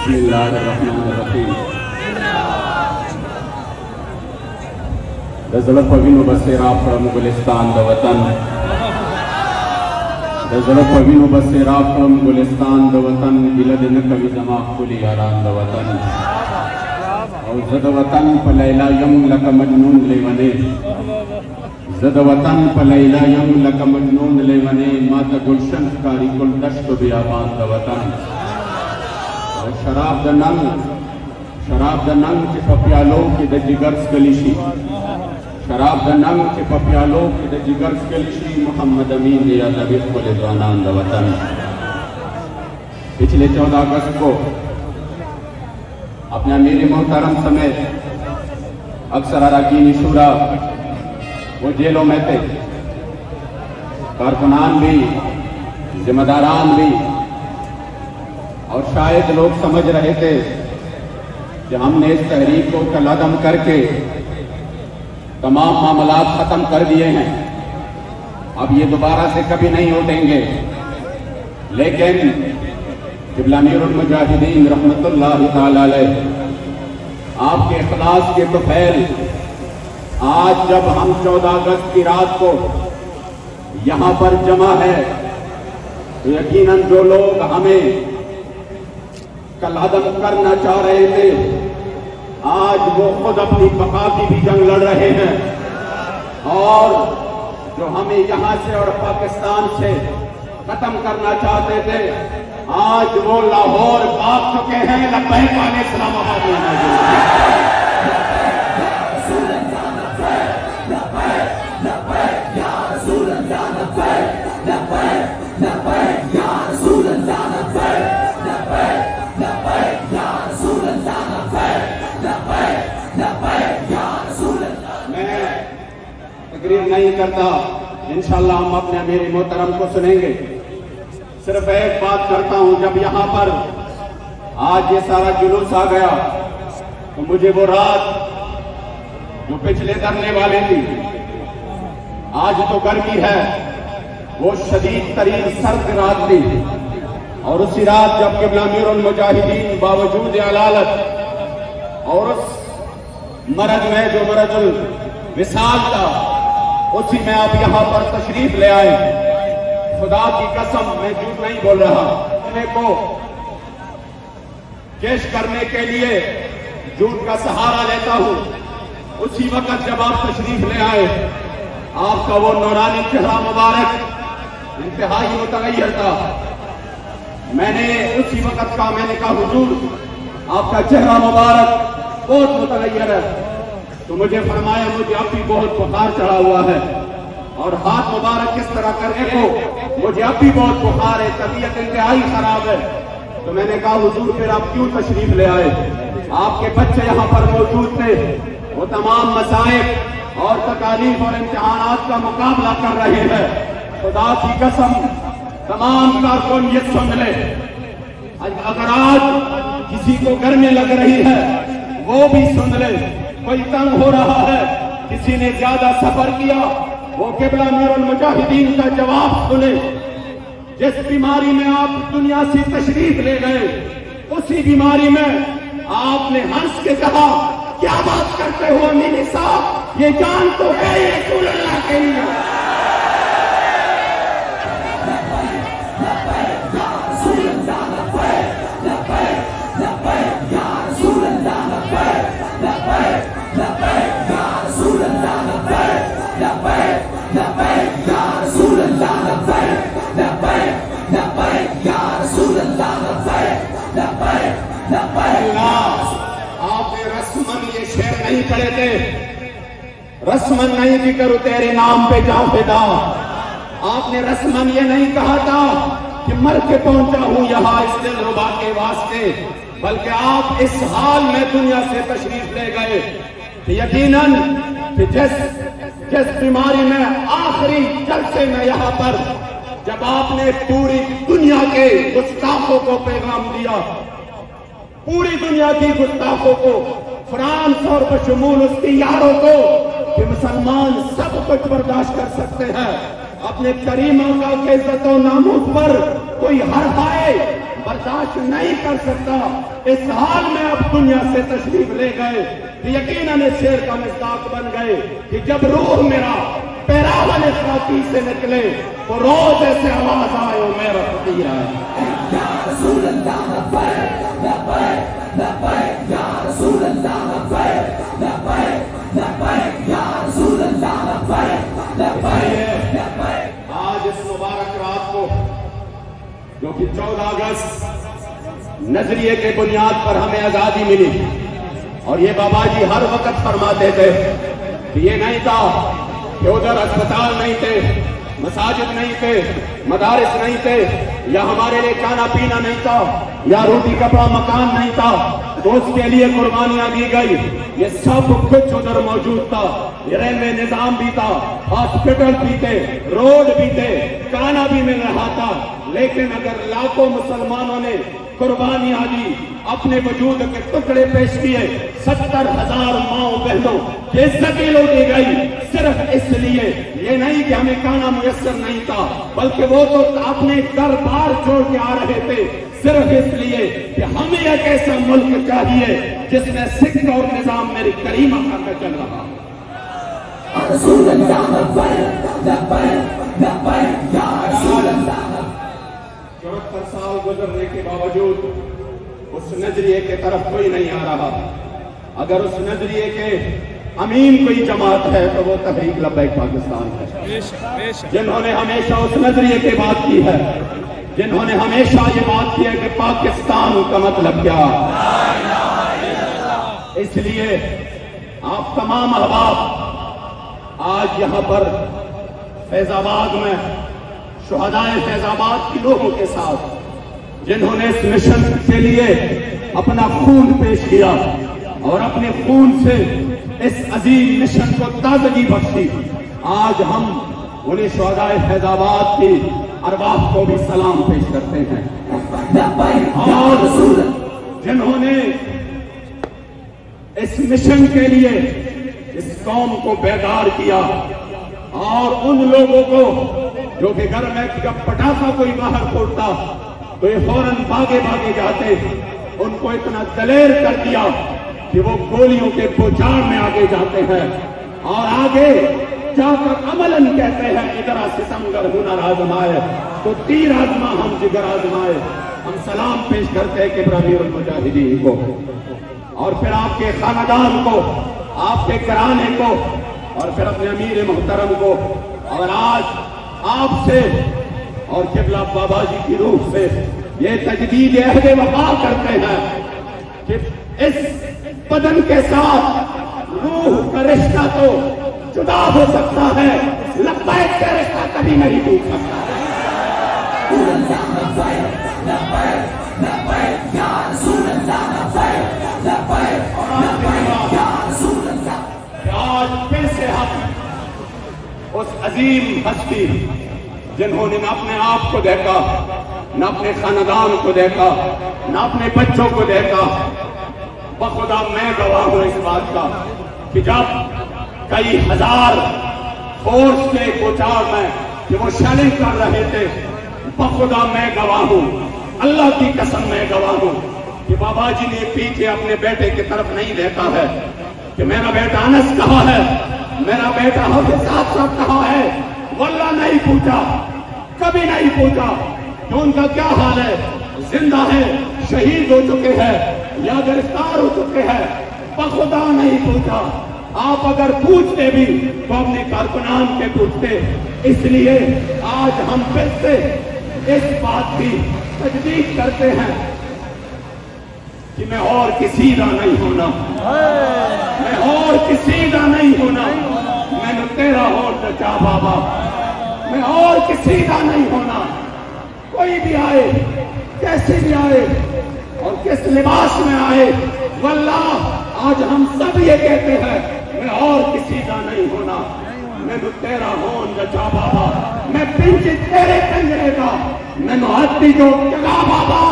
بسم اللہ الرحمن الرحیم دزل پوینو بسیرا فرم گلستان دا وطن دزل پوینو بسیرا فرم گلستان دا وطن گلد نکوی زما خلی یاران دا وطن او زد وطن پا لیلا یم لکا مجنون لیونے زد وطن پا لیلا یم لکا مجنون لیونے ماتا گلشن کاری کل دشت و بیابان دا وطن شراب دا ننگ چی پپیالو کی دا جگر سکلیشی شراب دا ننگ چی پپیالو کی دا جگر سکلیشی محمد امین یا نبی خول دوانان دا وطن پچھلے 14 اگست کو اپنے امیر محترم سمیت اکثر اراکین شورا وہ جیلوں میں تھے کارکنان بھی ذمہ داران بھی اور شاید لوگ سمجھ رہے تھے کہ ہم نے اس تحریک کو کالعدم کر کے تمام معاملات ختم کر دیے ہیں، اب یہ دوبارہ سے کبھی نہیں اٹھیں گے، لیکن قبلہ امیر المجاہدین رحمت اللہ تعالی علیہ آپ کے اخلاص کے طفیل آج جب ہم 14 اگست کی رات کو یہاں پر جمع ہے تو یقیناً جو لوگ ہمیں کالعدم کرنا چاہ رہے تھے آج وہ خود اپنی بقا کی بھی جنگ لڑ رہے ہیں، اور جو ہمیں یہاں سے اور پاکستان سے ختم کرنا چاہتے تھے آج وہ لاہور بھاگ چکے ہیں، لبیک والے اسلام آباد میں موجود ہیں۔ نہیں کرتا، انشاءاللہ ہم اپنے امیر محترم کو سنیں گے، صرف ایک بات کرتا ہوں، جب یہاں پر آج یہ سارا جلوس آ گیا تو مجھے وہ رات جو پچھلے دھرنے والے تھی، آج تو گرمی ہے، وہ شدید ترین سرد رات تھی، اور اسی رات جب قبلہ امیر المجاہدین باوجود علالت اور اس مرض میں جو مرض الوصال تھا اسی میں آپ یہاں پر تشریف لے آئے، خدا کی قسم میں جھوٹ نہیں بول رہا، اپنے کو کیش کرنے کے لیے جھوٹ کا سہارا لیتا ہوں۔ اسی وقت جب آپ تشریف لے آئے آپ کا وہ نورانی چہرہ مبارک انتہائی متغیر تھا، میں نے اسی وقت کہا، میں نے کہا حضور آپ کا چہرہ مبارک بہت متغیر ہے، تو مجھے فرمایا مجھے اب بھی بہت بخار چڑھا ہوا ہے، اور ہاتھ مبارک کس طرح کرنے کو مجھے اب بھی بہت بخار ہے، طبیعت انتہائی خراب ہے۔ تو میں نے کہا حضور پھر آپ کیوں تشریف لے آئے؟ آپ کے بچے یہاں پر موجود تھے، وہ تمام مصائب اور تکالیف اور امتحانات کا مقابلہ کر رہے ہیں، خدا کی قسم تمام کارکن یہ سن لے، اگر آج کسی کو گرمی لگ رہی ہے وہ بھی سن لے، کوئی تنگ ہو رہا ہے، کسی نے زیادہ سفر کیا وہ قبلہ امیر المجاہدین کا جواب سنے۔ جس بیماری میں آپ دنیا سے تشریف لے گئے اسی بیماری میں آپ نے ہنس کے کہا کیا بات کرتے ہو امین صاحب، یہ جان تو ہے رسول اللہ کے لیے۔ آپ نے رسمن یہ شعر نہیں پڑھے تھے، رسمن نہیں بھی کرو تیرے نام پہ جاؤ فدا، آپ نے رسمن یہ نہیں کہا تھا کہ مر کے پہنچا ہوں یہاں اس دل ربا کے واسطے، بلکہ آپ اس حال میں دنیا سے تشریف لے گئے کہ یقیناً کہ جس بیماری میں آخری جلسے میں یہاں پر جب آپ نے پوری دنیا کے گستاخوں کو پیغام دیا، پوری دنیا کی گستاخوں کو، فرانس اور بشمول اس کی یاروں کو، کہ مسلمان سب کچھ برداشت کر سکتے ہیں، اپنے کریم آقا کے عزت و ناموس پر کوئی حرف آئے برداشت نہیں کر سکتا، اس حال میں اب دنیا سے تشریف لے گئے کہ یقیناً اس شعر کا مصداق بن گئے کہ جب روح میرا پیراول خاکی سے نکلے تو روز ایسے آواز آئے او میرا فقیر آئے یا رسول اللہ لبیک لبیک لبیک یا رسول اللہ لبیک لبیک لبیک یا رسول اللہ لبیک لبیک۔ آج اس مبارک رات کو جو کہ 14 اگست نظریے کے بنیاد پر ہمیں آزادی ملی، اور یہ بابا جی ہر وقت فرماتے تھے کہ یہ نہیں تھا کہ ادھر اسپتال نہیں تھے، مساجد نہیں تھے، مدارس نہیں تھے، یا ہمارے لیے کھانا پینا نہیں تھا، یا روٹی کپڑا مکان نہیں تھا تو اس کے لیے قربانیاں دی گئی۔ یہ سب کچھ ادھر موجود تھا، یہ ریلوے نظام بھی تھا، ہاسپٹل بھی تھے، روڈ بھی تھے، کھانا بھی مل رہا تھا، لیکن اگر لاکھوں مسلمانوں نے قربانیاں دی، اپنے وجود کے ٹکڑے پیش کیے، 70,000 ماؤں بہنوں کی عزت لوٹی گئی، صرف اس لیے یہ نہیں کہ ہمیں کھانا میسر نہیں تھا، بلکہ وہ تو اپنے گھر بار چھوڑ کے آ رہے تھے صرف اس لیے کہ ہمیں ایک ایسا ملک چاہیے جس میں سکھ اور نظام میری کریمہ کا چل رہا رسول اللہ لبیک لبیک لبیک یا رسول اللہ۔ 74 سال گزرنے کے باوجود اس نظریے کے طرف کوئی نہیں آ رہا۔ اگر اس نظریے کے امین کوئی جماعت ہے تو وہ تحریک لبیک پاکستان ہے، جنہوں نے ہمیشہ اس نظریے کی بات کی ہے، جنہوں نے ہمیشہ یہ بات کی ہے کہ پاکستان کا مطلب کیا۔ اس لیے آپ تمام احباب آج یہاں پر فیض آباد میں شہدائے فیض آباد کی لوگوں کے ساتھ جنہوں نے اس مشن کے لیے اپنا خون پیش کیا اور اپنے خون سے اس عظیم مشن کو تازگی بخشی، آج ہم انہیں شہدائے فیض آباد کی ارواح کو بھی سلام پیش کرتے ہیں، اور جنہوں نے اس مشن کے لیے اس قوم کو بیدار کیا، اور ان لوگوں کو جو کہ گھر میں جب پٹاخہ کوئی باہر پھوٹتا تو یہ فوراً بھاگے بھاگے جاتے، ان کو اتنا دلیر کر دیا کہ وہ گولیوں کے بوچھاڑ میں آگے جاتے ہیں، اور آگے جا کر عملاً کہتے ہیں ادھر ستمگر ہنر آزمائے تو تیر آزما ہم جگر آزمائے۔ ہم سلام پیش کرتے ہیں کہ امیر المجاہدین کو، اور پھر آپ کے خاندان کو، آپ کے گھرانے کو، اور پھر اپنے امیر محترم کو، اور آج آپ سے اور قبلہ بابا جی کی روح سے یہ تجدید عہد وفا کرتے ہیں کہ اس بدن کے ساتھ روح کا رشتہ تو جدا ہو سکتا ہے، لبیک کا رشتہ کبھی نہیں ٹوٹ سکتا۔ آج پھر سے ہم اس عظیم ہستی جنہوں نے نہ اپنے آپ کو دیکھا، نہ اپنے خاندان کو دیکھا، نہ اپنے بچوں کو دیکھا، بخدا میں گواہ ہوں اس بات کا کہ جب کئی ہزار فورس کے کوچار میں کہ وہ شیلنگ کر رہے تھے، بخدا میں گواہ ہوں، اللہ کی قسم میں گواہ ہوں کہ بابا جی نے پیچھے اپنے بیٹے کی طرف نہیں دیکھا ہے کہ میرا بیٹا انس کہاں ہے، میرا بیٹا حافظ صاحب کہاں ہے، واللہ نہیں پوچھا، کبھی نہیں پوچھا کہ ان کا کیا حال ہے، زندہ ہے، شہید ہو چکے ہیں یا گرفتار ہو چکے ہیں، بخدا نہیں پوچھا۔ آپ اگر پوچھتے بھی تو اپنے کارکنان کے پوچھتے۔ اس لیے آج ہم پھر سے اس بات کی تجدید کرتے ہیں کہ میں اور کسی کا نہیں ہونا، میں اور کسی کا نہیں ہونا، میں نے تیرا اور بچا بابا، میں اور کسی کا نہیں ہونا۔ کوئی بھی آئے، کیسے بھی آئے اور کس لباس میں آئے، واللہ آج ہم سب یہ کہتے ہیں میں اور کسی کا نہیں ہونا، میں نے تیرا ہون بچا بابا، میں پنچ تیرے کنجرے کا، میں نے ہاتھی جو چلا بابا،